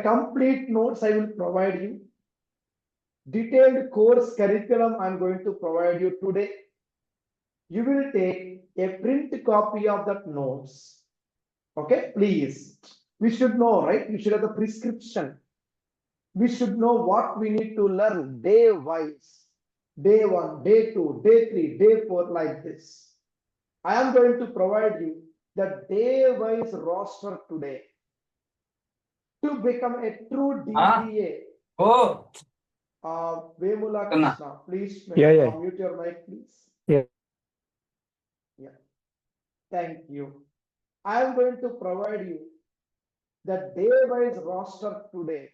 complete notes I will provide you. Detailed course curriculum I'm going to provide you today. You will take a print copy of that notes. Okay, please. We should know, right? We should have the prescription. We should know what we need to learn day wise. Day 1, day 2, day 3, day 4, like this. I am going to provide you the day wise roster today to become a true DBA. Oh, Vemula Krishna, please Yeah. mute your mic, please. Yeah. Thank you. I am going to provide you the day-wise roster today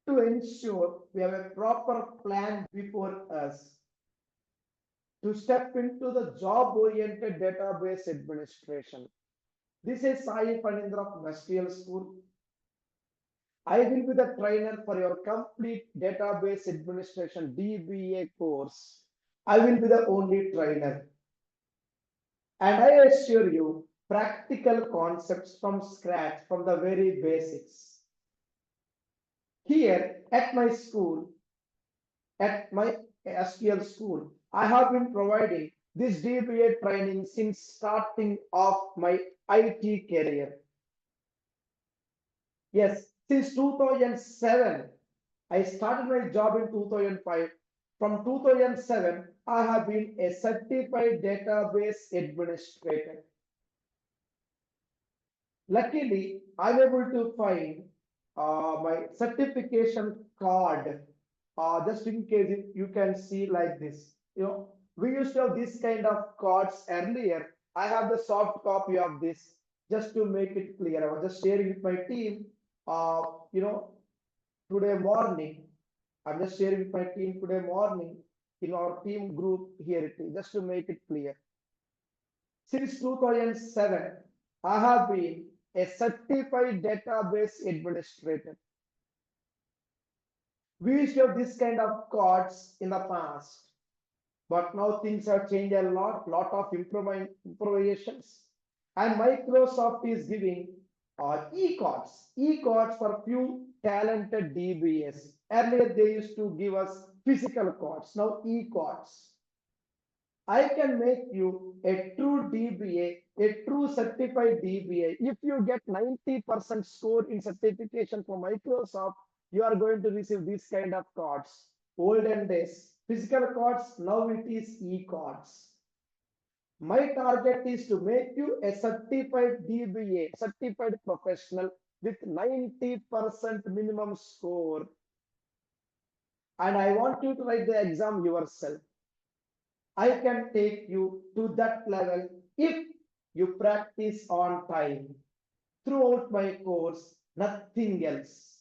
to ensure we have a proper plan before us to step into the job-oriented database administration. This is Sai Phanindra from SQL School. I will be the trainer for your complete database administration DBA course. I will be the only trainer. And I assure you, practical concepts from scratch, from the very basics. Here at my school, at my SQL school, I have been providing this DBA training since starting of my IT career. Yes, since 2007, I started my job in 2005. From 2007, I have been a certified database administrator. Luckily, I'm able to find my certification card. Just in case you can see like this. We used to have this kind of cards earlier. I have the soft copy of this just to make it clear. I was just sharing with my team. Today morning, I'm just sharing with my team today morning in our team group here, just to make it clear. Since 2007, I have been a certified database administrator. We used to have this kind of cards in the past, but now things have changed a lot of improvisations. And Microsoft is giving e-cards for few talented DBAs. Earlier, they used to give us physical cards, now e-cards. I can make you a true DBA, a true certified DBA. If you get 90% score in certification from Microsoft, you are going to receive this kind of cards. Olden days, physical cards, now it is e-cards. My target is to make you a certified DBA, certified professional with 90% minimum score. And I want you to write the exam yourself. I can take you to that level if you practice on time. Throughout my course, nothing else.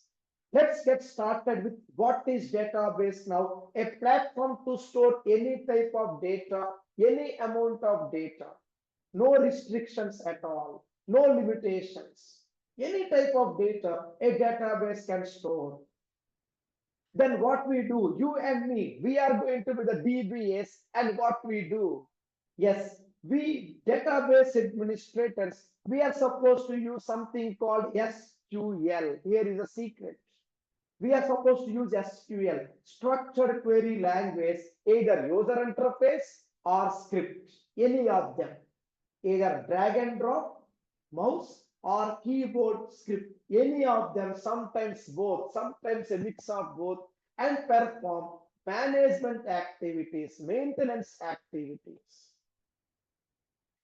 Let's get started with what is database now. A platform to store any type of data, any amount of data. No restrictions at all, no limitations. Any type of data a database can store. Then what we do, you and me, we are going to be the DBAs, and what we do? Yes, we database administrators, we are supposed to use something called SQL. Here is a secret. We are supposed to use SQL, structured query language, either user interface or script, any of them. Either drag and drop, mouse, or keyboard script, any of them, sometimes both, sometimes a mix of both, and perform management activities, maintenance activities.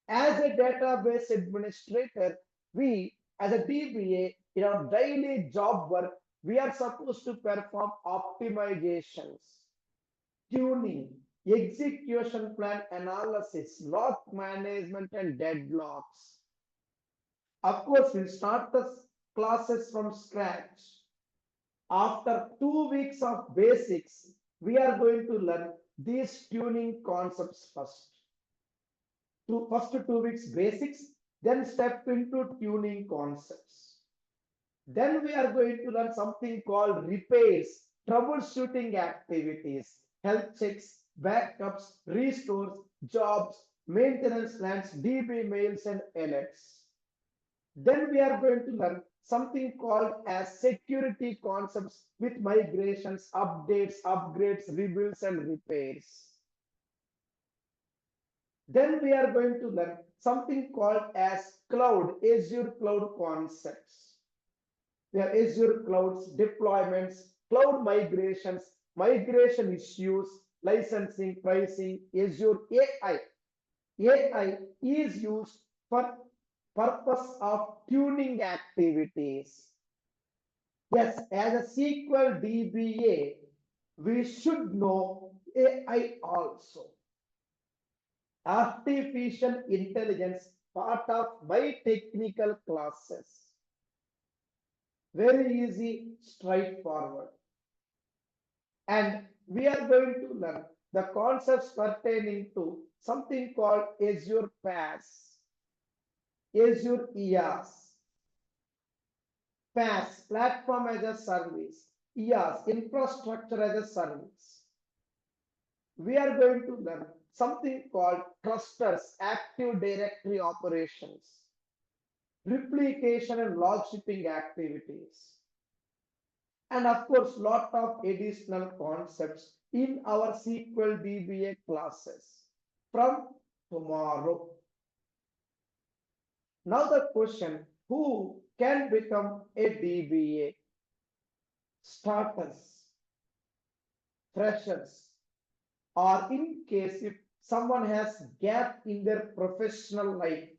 As a database administrator, we as a DBA in our daily job work, we are supposed to perform optimizations, tuning, execution plan analysis, log management, and deadlocks. Of course, we'll start the classes from scratch. After 2 weeks of basics, we are going to learn these tuning concepts first. First 2 weeks basics, then step into tuning concepts. Then we are going to learn something called repairs, troubleshooting activities, health checks, backups, restores, jobs, maintenance plans, DB mails, and alerts. Then we are going to learn something called as security concepts with migrations, updates, upgrades, rebuilds, and repairs. Then we are going to learn something called as cloud, Azure cloud concepts. We have Azure clouds, deployments, cloud migrations, migration issues, licensing, pricing, Azure AI. AI is used for purpose of tuning activities. Yes, as a SQL DBA, we should know AI also. Artificial intelligence, part of my technical classes. Very easy, straightforward. And we are going to learn the concepts pertaining to something called Azure PaaS, Azure EAS, PaaS, Platform as a Service, EAS, Infrastructure as a Service. We are going to learn something called clusters, Active Directory operations, replication and log shipping activities. And of course, lot of additional concepts in our SQL DBA classes from tomorrow. Now the question, who can become a DBA? Starters, freshers, or in case if someone has gap in their professional life,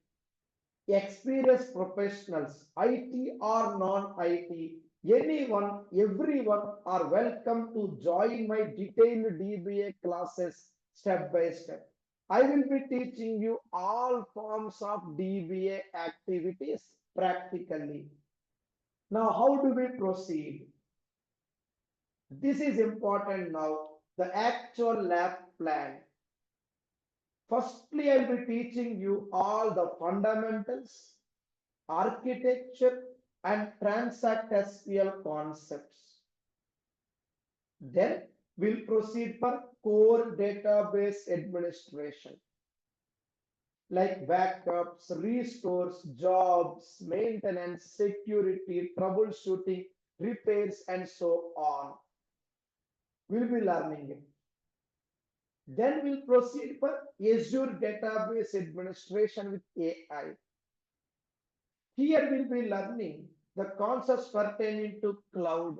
experienced professionals, IT or non-IT, anyone, everyone are welcome to join my detailed DBA classes step by step. I will be teaching you all forms of DBA activities practically. Now, how do we proceed? This is important now, the actual lab plan. Firstly, I'll be teaching you all the fundamentals, architecture, and transact SQL concepts. Then we'll proceed for core database administration, like backups, restores, jobs, maintenance, security, troubleshooting, repairs, and so on. We'll be learning it. Then we'll proceed for Azure Database Administration with AI. Here we'll be learning the concepts pertaining to cloud,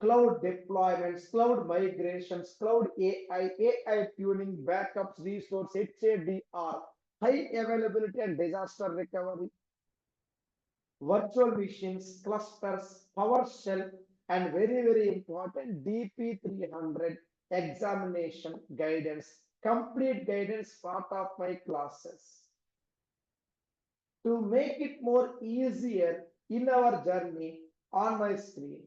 cloud deployments, cloud migrations, cloud AI tuning, backups, resource, HADR, high availability and disaster recovery, virtual machines, clusters, PowerShell, and very important DP300 examination guidance, complete guidance part of my classes. To make it more easier in our journey on my screen,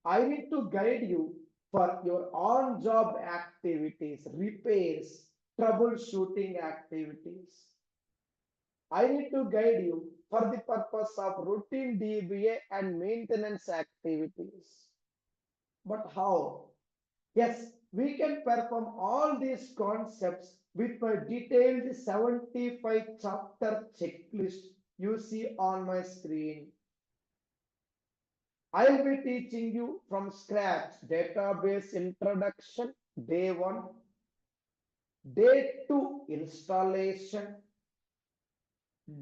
I need to guide you for your on-job activities, repairs, troubleshooting activities. I need to guide you for the purpose of routine DBA and maintenance activities. But how? Yes, we can perform all these concepts with my detailed 75 chapter checklist you see on my screen. I will be teaching you from scratch database introduction, day 1, day 2 installation,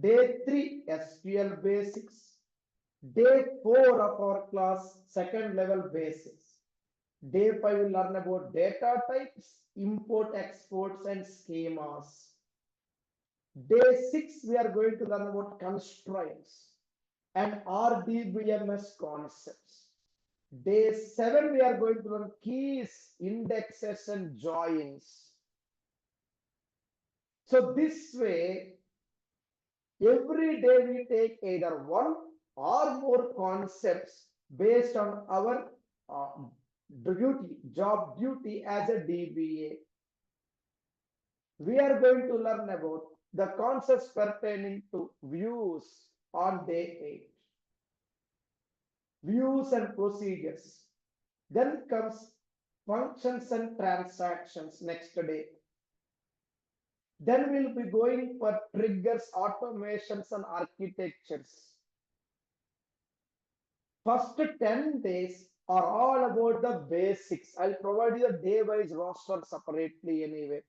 day 3 SQL basics, day 4 of our class second level basics. Day 5 will learn about data types, import, exports, and schemas. Day 6 we are going to learn about constraints and RDBMS concepts. Day 7 we are going to learn keys, indexes, and joins. So this way, every day we take either one or more concepts based on our job duty as a DBA. We are going to learn about the concepts pertaining to views on day 8. Views and procedures. Then comes functions and transactions next day. Then we'll be going for triggers, automations, and architectures. First 10 days are all about the basics. I'll provide you a day-wise roster separately anyway.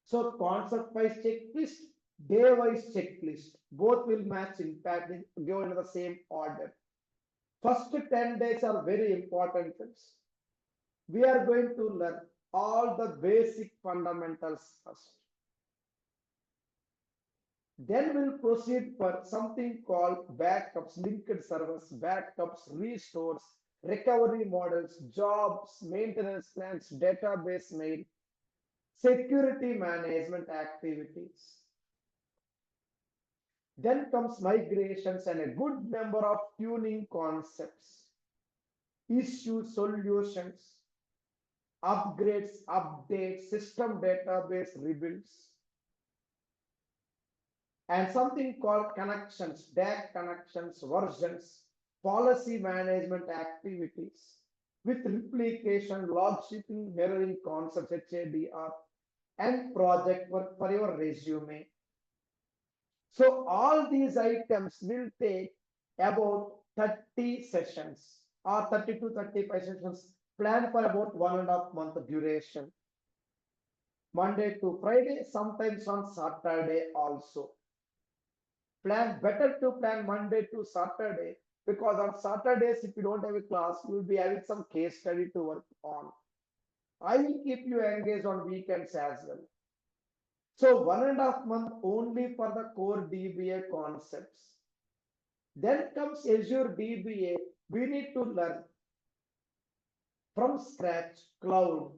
So concept-wise checklist, day-wise checklist, both will match impact given in the same order. First 10 days are very important. We are going to learn all the basic fundamentals first. Then we'll proceed for something called backups, linked servers, backups, restores, recovery models, jobs, maintenance plans, database mail, security management activities. Then comes migrations and a good number of tuning concepts, issue solutions, upgrades, updates, system database rebuilds, and something called connections, DAC connections, versions, policy management activities with replication, log shipping, mirroring concepts, HADR, and project work for your resume. So all these items will take about 30 sessions or 30 to 35 sessions, planned for about 1.5 month duration. Monday to Friday, sometimes on Saturday also. Better to plan Monday to Saturday, because on Saturdays, if you don't have a class, you will be having some case study to work on. I will keep you engaged on weekends as well. So 1.5 month only for the core DBA concepts. Then comes Azure DBA. We need to learn from scratch cloud,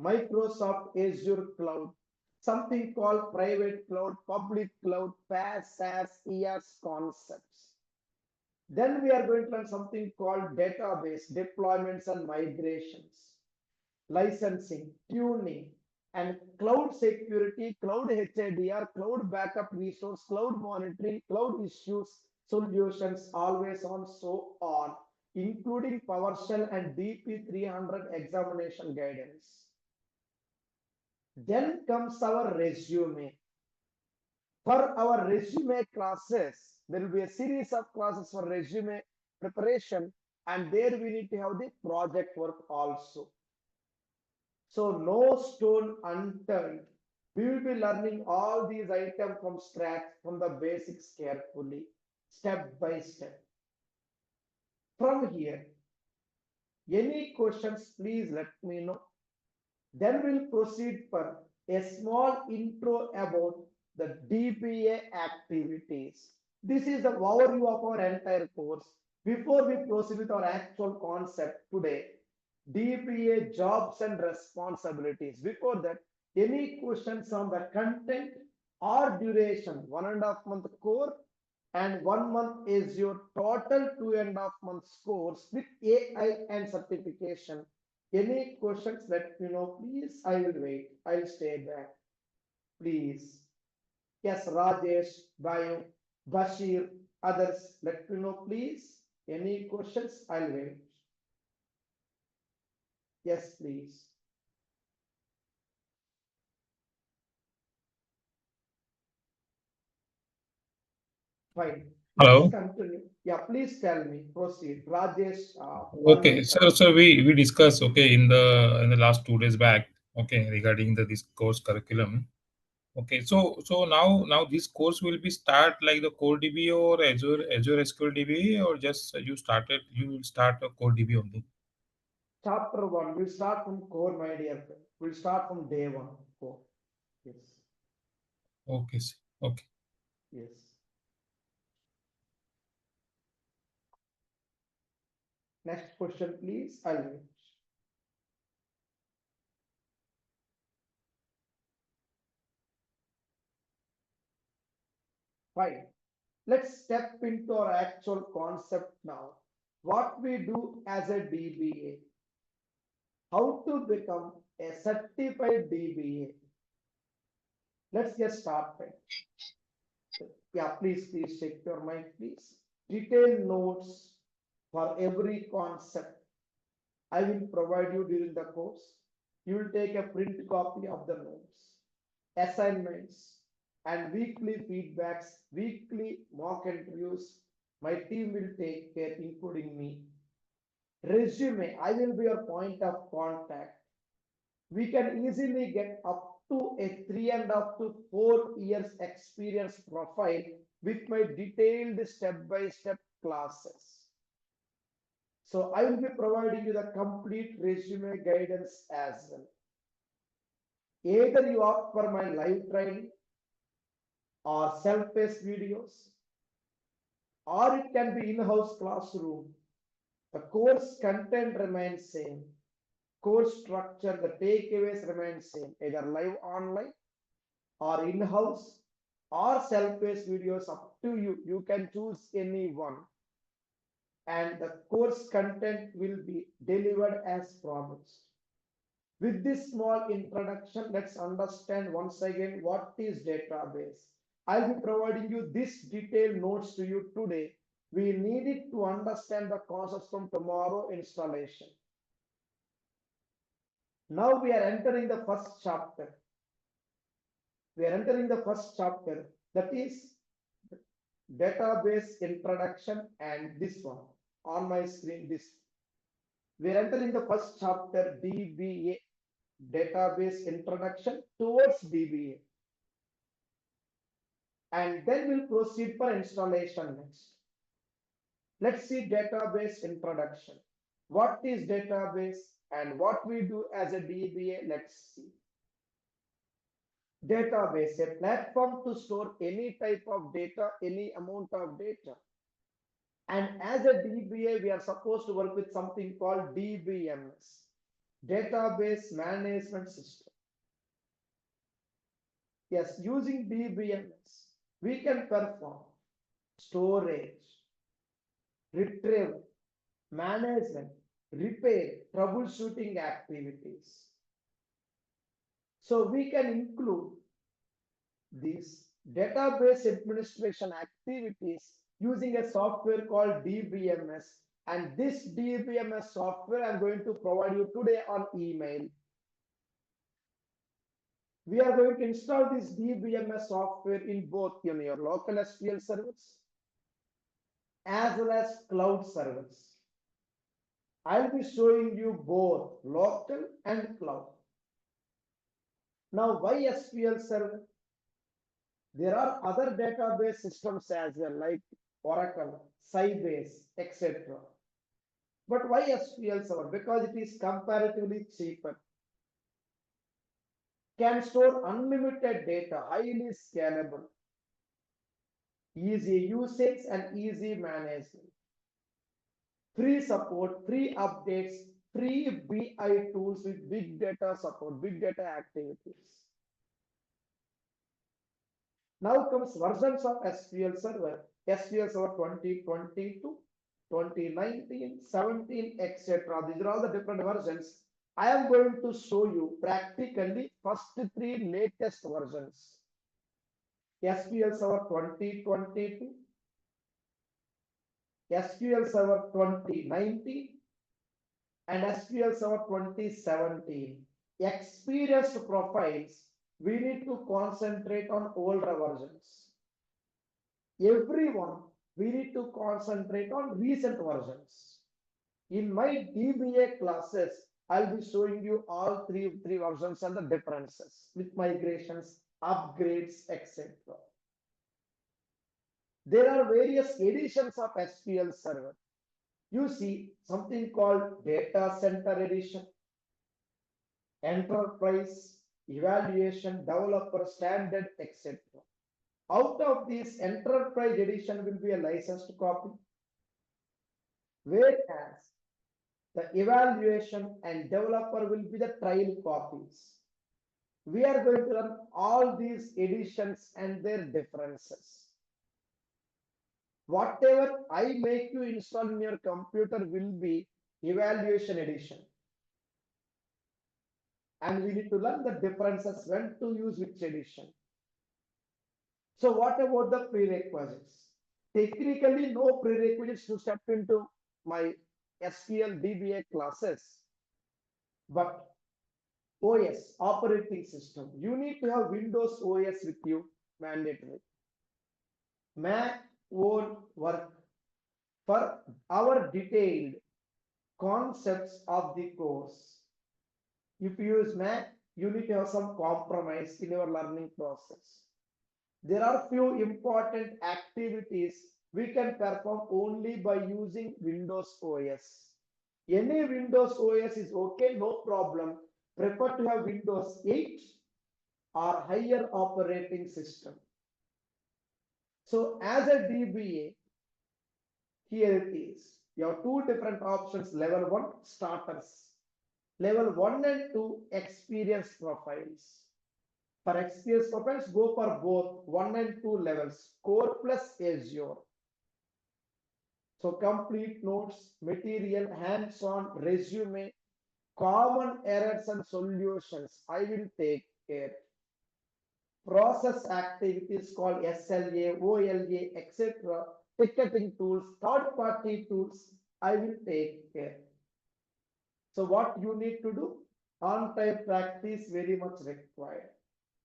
Microsoft Azure cloud, something called private cloud, public cloud, PaaS, SaaS, ES concepts. Then we are going to learn something called database, deployments and migrations, licensing, tuning, and cloud security, cloud HADR, cloud backup resource, cloud monitoring, cloud issues, solutions, always on, so on, including PowerShell and DP300 examination guidance. Then comes our resume. For our resume classes, there will be a series of classes for resume preparation, and there we need to have the project work also. So no stone unturned. We will be learning all these items from scratch, from the basics carefully, step by step. From here, any questions, please let me know. Then we'll proceed for a small intro about the DBA activities. This is the overview of our entire course. Before we proceed with our actual concept today, DBA jobs and responsibilities. Before that, any questions on the content or duration? 1.5 month course and 1 month is your total 2.5 months course with AI and certification. Any questions, let me know, please. I will wait. I'll stay back. Please. Yes, Rajesh, Bayo, Bashir, others, let me know, please. Any questions? I'll wait. Yes, please. Fine. Hello. Let's continue. Yeah, please tell me. Proceed. Rajesh, one Okay, minute. so we discussed okay in the last 2 days back okay regarding this course curriculum. Okay, so now this course will be start like the core DBA or Azure SQL DBA or just you will start a core DBA only. Chapter 1. We'll start from core, my dear friend. We'll start from day 1. Core. Yes. Okay, okay. Yes. Next question, please. I'll wait. Fine. Let's step into our actual concept now. What we do as a DBA, how to become a certified DBA. Let's get started. Yeah, please check your mic, please. Detailed notes for every concept I will provide you during the course. You will take a print copy of the notes, assignments, and weekly feedbacks, weekly mock interviews, My team will take care, including me. Resume, I will be your point of contact. We can easily get up to a 3.5 to 4 years experience profile with my detailed step-by-step classes. So I will be providing you the complete resume guidance as well. Either you opt for my live training or self-paced videos, or it can be in-house classroom. The course content remains same. Course structure, the takeaways remain same, either live online or in-house or self-paced videos, up to you. You can choose any one. And the course content will be delivered as promised. With this small introduction, let's understand once again what is database. I'll be providing you this detailed notes to you today. We need it to understand the concepts from tomorrow installation. Now we are entering the first chapter. We are entering the first chapter, that is database introduction, and this one on my screen, this. We are entering the first chapter, DBA, database introduction towards DBA. And then we'll proceed for installation next. Let's see database introduction. What is database and what we do as a DBA? Let's see. Database, a platform to store any type of data, any amount of data. And as a DBA, we are supposed to work with something called DBMS, Database Management System. Yes, using DBMS, we can perform storage, retrieval, management, repair, troubleshooting activities. So we can include these database administration activities using a software called DBMS. And this DBMS software I'm going to provide you today on email. We are going to install this DBMS software in both your local SQL servers as well as cloud servers. I'll be showing you both local and cloud. Now, why SQL server? There are other database systems as well, like Oracle, Sybase, etc. But why SQL server? Because it is comparatively cheaper. Can store unlimited data, highly scalable, easy usage and easy management. Free support, free updates, free BI tools with big data support, big data activities. Now comes versions of SQL Server. SQL Server 2022, 2019, 17, etc. These are all the different versions. I am going to show you practically first 3 latest versions. SQL Server 2022, SQL Server 2019, and SQL Server 2017. Experienced profiles, we need to concentrate on older versions. Everyone, we need to concentrate on recent versions. In my DBA classes, I'll be showing you all three versions and the differences with migrations, upgrades, etc. There are various editions of SQL Server. You see something called Data Center Edition, Enterprise, Evaluation, Developer, Standard, etc. Out of this, Enterprise Edition will be a licensed copy, whereas the Evaluation and Developer will be the trial copies. We are going to learn all these editions and their differences. Whatever I make you install in your computer will be Evaluation Edition. And we need to learn the differences, when to use which edition. So what about the prerequisites? Technically, no prerequisites to step into my SQL DBA classes. But OS, operating system, you need to have Windows OS with you, mandatory. Mac won't work. For our detailed concepts of the course, if you use Mac, you need to have some compromise in your learning process. There are few important activities we can perform only by using Windows OS. Any Windows OS is okay, no problem. Prefer to have Windows 8 or higher operating system. So as a DBA, here it is. You have two different options, level 1 starters, level 1 and 2 experience profiles. For experience profiles, go for both 1 and 2 levels, core plus Azure. So complete notes, material, hands-on, resume, common errors and solutions, I will take care. Process activities called SLA, OLA, etc. Ticketing tools, third-party tools, I will take care. So what you need to do? On-time practice very much required.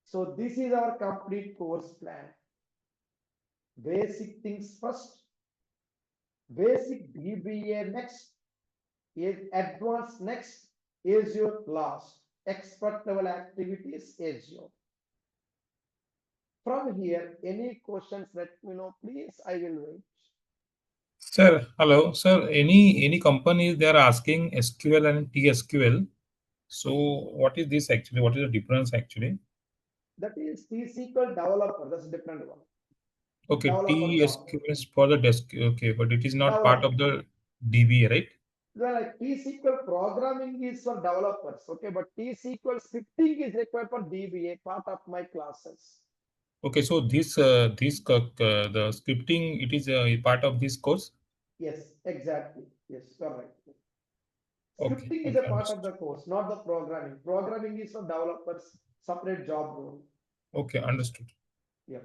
So this is our complete course plan. Basic things first, basic DBA next, advanced next, Azure last, expert level activities Azure. From here, any questions, let me know, please. I will wait. Sir, hello, sir. Any companies they are asking SQL and TSQL. So what is this actually? What is the difference actually? That is T-SQL developer. That's a different one. Okay, Developer job. TSQL is for the desk. Okay, but it is not part of Developer. the DBA, right? Well, like T-SQL programming is for developers. Okay, but T-SQL scripting is required for DBA, part of my classes. Okay, so the scripting it is a part of this course. Yes, exactly. Yes, correct. Okay, Scripting is a okay, part of understood. the course, not the programming. Programming is for developers, separate job role. Okay, understood. Yeah.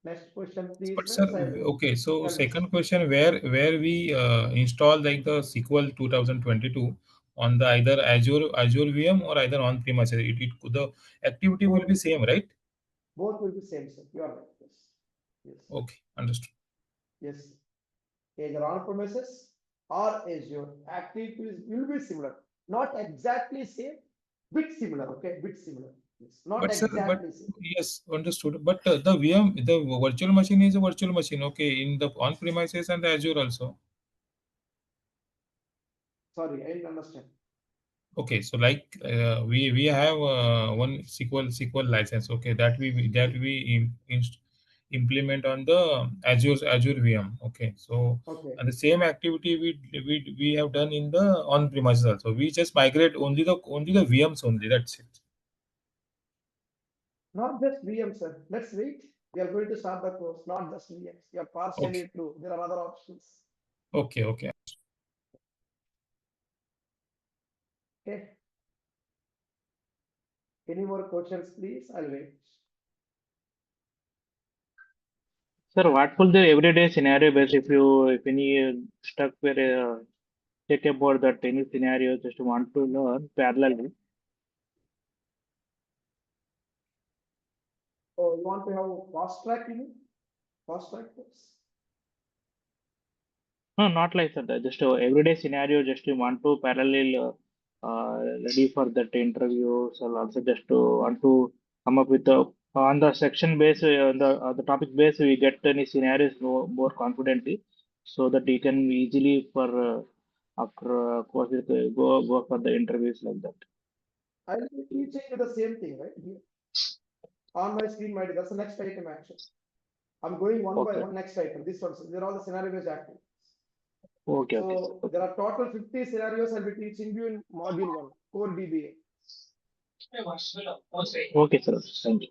Next question, please, But sir, friends. I will okay, so tell me, sir. second question, where we install like the SQL 2022 on the either Azure VM or either on premises, the activity will be Both, same, right? both will be same, sir. You are right. Yes. Yes. Okay, understood. Yes. Either on premises or Azure. Activities will be similar. Not exactly same, bit similar. Okay, bit similar. Yes. Not But sir, but exactly same. yes, understood. But the VM, the virtual machine is a virtual machine. Okay, in the on premises and the Azure also. Sorry, I didn't understand. Okay, so like we have one SQL license. Okay, implement on the Azure VM. Okay, so Okay. and the same activity we have done in the on premises also. We just migrate only the VMs only. That's it. Not just VM, sir. Let's wait. We are going to start the course, not just VMs. You are Okay, partially true. There are other options. okay. Okay. Any more questions, please? I'll wait. Sir, what will the everyday scenario base if any stuck where check about that any scenario just want to learn parallelly? Oh, you want to have fast track, you mean? Fast track course? No, not like that. Just everyday scenario. Just you want to parallel ready for that interview. So also just to want to come up with the on the section base on the topic base we get any scenarios more confidently, so that you can easily for after course go for the interviews like that. I will be teaching you the same thing, right? Here. On my screen, my that's the next item action. I'm going one by Okay. one next item. This one, they're all the scenario based activities. Okay. So Okay. Sir. there are total 50 scenarios I'll be teaching you in module 1, core DBA. Okay, sir. Thank you.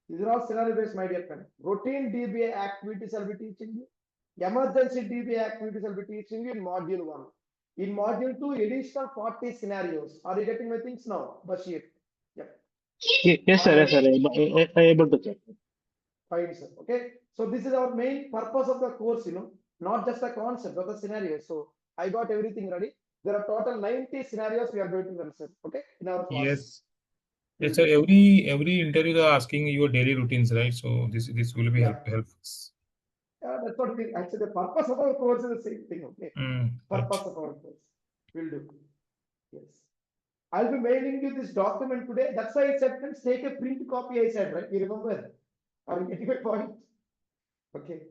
These are all scenario based, my dear friend. Routine DBA activities I'll be teaching you. Emergency DBA activities I'll be teaching you in module 1. In module 2, additional 40 scenarios. Are you getting my things now, Bashir? Yep. Yes, sir. All Yes, right. sir. I able to check. Fine, sir. Okay. So this is our main purpose of the course, not just the concept of the scenario. So I got everything ready. There are total 90 scenarios we are going to learn, sir. Okay, in our class. Yes. Yes, sir. Every interview they are asking your daily routines, right? So this will be Yeah. helpful. That's what we actually the purpose of our course is the same thing. Okay, Right. purpose of our course will do. Yes, I'll be mailing you this document today. That's why I said, friends, take a print copy. I said, right? You remember? Are you getting my point? Okay,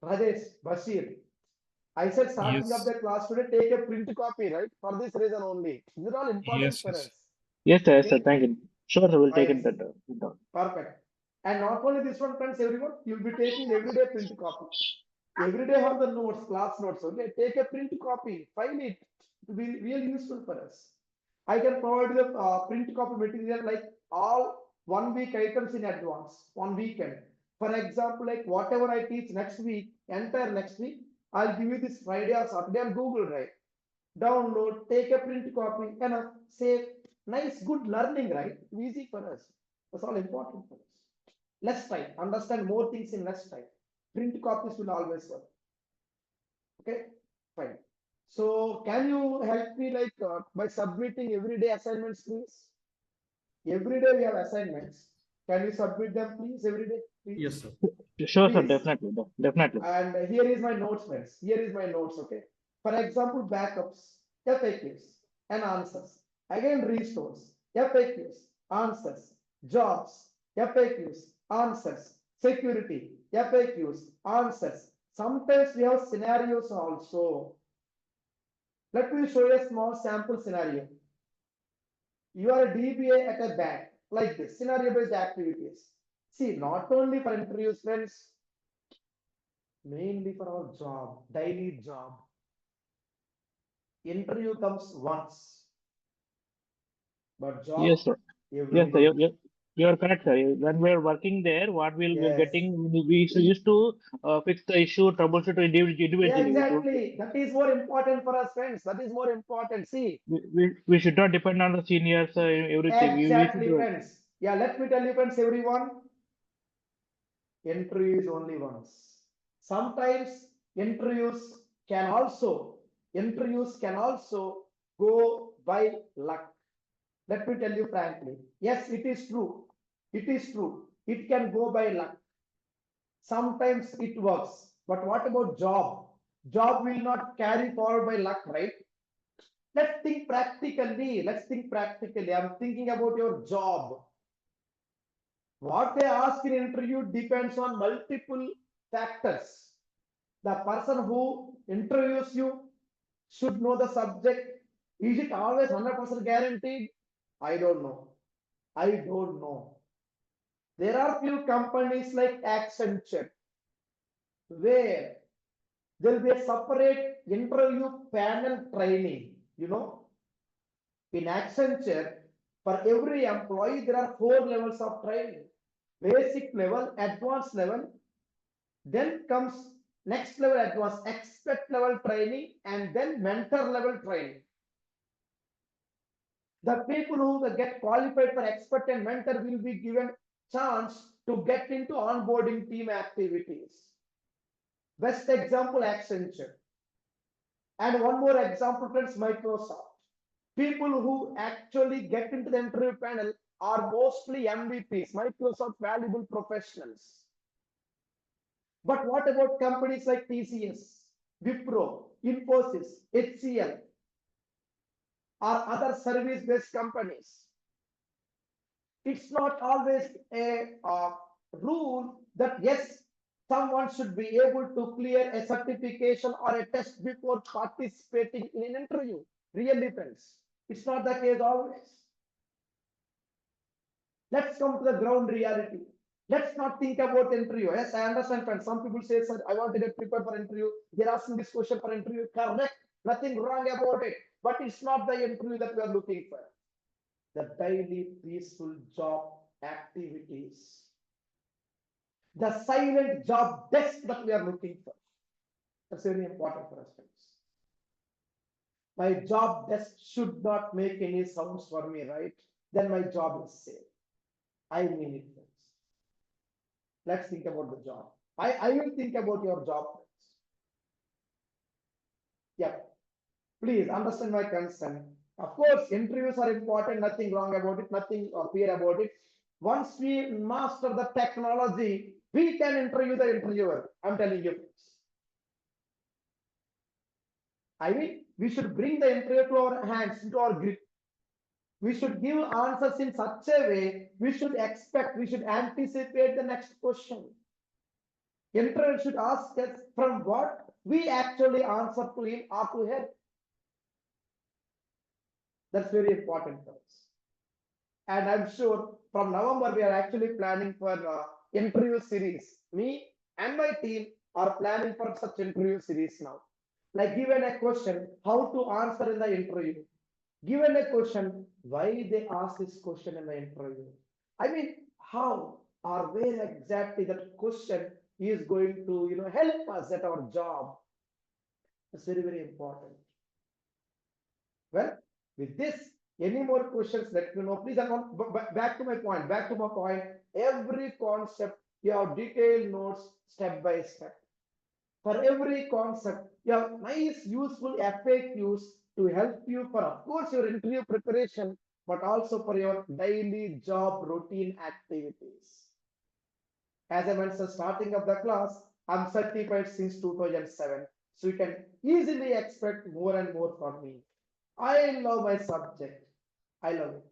Rajesh, Bashir. I said starting of Yes. the class today, take a print copy, right? For this reason only. These are all important Yes. for Yes. us. Yes, sir. Yes, sir. Okay, Thank you. Sure, sir. We'll take it fine. that down. Perfect. And not only this one, friends, everyone, you'll be taking everyday print copy. Every day have the notes, class notes. Okay, take a print copy, file it. It will be really useful for us. I can provide the print copy material like all 1 week items in advance, 1 weekend. For example, like whatever I teach next week, entire next week, I'll give you this Friday or Saturday on Google Drive. Download, take a print copy, and save. Nice, good learning, right? Easy for us. That's all important for us. Less time, understand more things in less time. Print copies will always work. Okay, fine. So can you help me like by submitting everyday assignments, please? Every day we have assignments. Can you submit them, please, every day, please? Yes, sir. Sure, sir. Please. Definitely. Definitely. And here is my notes, friends. Here is my notes, okay? For example, backups, FAQs, and answers. Again, restores, FAQs, answers, jobs, FAQs, answers, security, FAQs, answers. Sometimes we have scenarios also. Let me show you a small sample scenario. You are a DBA at a bank, like this, scenario-based activities. See, not only for interviews, friends, mainly for our job, daily job. Interview comes once, but Yes, job sir. every Yes, sir. day. You're correct, sir. When we're working there, what we'll be Yes. getting, we used to fix the issue, troubleshoot Yeah, individually. exactly. That is more important for us, friends. That is more important. See, We should not depend on the seniors, everything. We should exactly, do it. friends. Yeah, let me tell you, friends, everyone, interview is only once. Sometimes interviews can also, interviews can also go by luck. Let me tell you frankly. Yes, it is true. It is true. It can go by luck. Sometimes it works. But what about job? Job will not carry forward by luck, right? Let's think practically. Let's think practically. I'm thinking about your job. What they ask in interview depends on multiple factors. The person who interviews you should know the subject. Is it always 100% guaranteed? I don't know. I don't know. There are few companies like Accenture where there will be a separate interview panel training. You know, in Accenture, for every employee, there are 4 levels of training: basic level, advanced level, then comes next level advanced, expert level training, and then mentor level training. The people who get qualified for expert and mentor will be given chance to get into onboarding team activities. Best example, Accenture. And one more example, friends, Microsoft. People who actually get into the interview panel are mostly MVPs, Microsoft Valuable Professionals. But what about companies like TCS, Wipro, Infosys, HCL, or other service-based companies? It's not always a rule that yes, someone should be able to clear a certification or a test before participating in an interview. Really, friends, it's not the case always. Let's come to the ground reality. Let's not think about interview. Yes, I understand, friends. Some people say, sir, I want to get prepared for interview. They're asking this question for interview. Correct. Nothing wrong about it. But it's not the interview that we are looking for. The daily peaceful job activities. The silent job desk that we are looking for. That's very important for us, friends. My job desk should not make any sounds for me, right? Then my job is safe. I mean it, friends. Let's think about the job. I will think about your job, friends. Yeah, please understand my concern. Of course, interviews are important, nothing wrong about it, nothing fear about it. Once we master the technology, We can interview the interviewer. I'm telling you. I mean, we should bring the interview to our hands, into our grip. We should give answers in such a way, we should expect, we should anticipate the next question. Interviewer should ask us from what we actually answer to him or to her. That's very important for us. And I'm sure from November, we are actually planning for interview series. Me and my team are planning for such interview series now. Like given a question, how to answer in the interview. Given a question, why they ask this question in the interview. I mean, how or where exactly that question is going to help us at our job. It's very, very important. Well, with this, any more questions, let me know. Please, back to my point, every concept, you have detailed notes step by step. For every concept, you have nice, useful FAQs to help you for, of course, your interview preparation, but also for your daily job routine activities. As I mentioned, starting of the class, I'm certified since 2007. So you can easily expect more and more from me. I love my subject. I love it.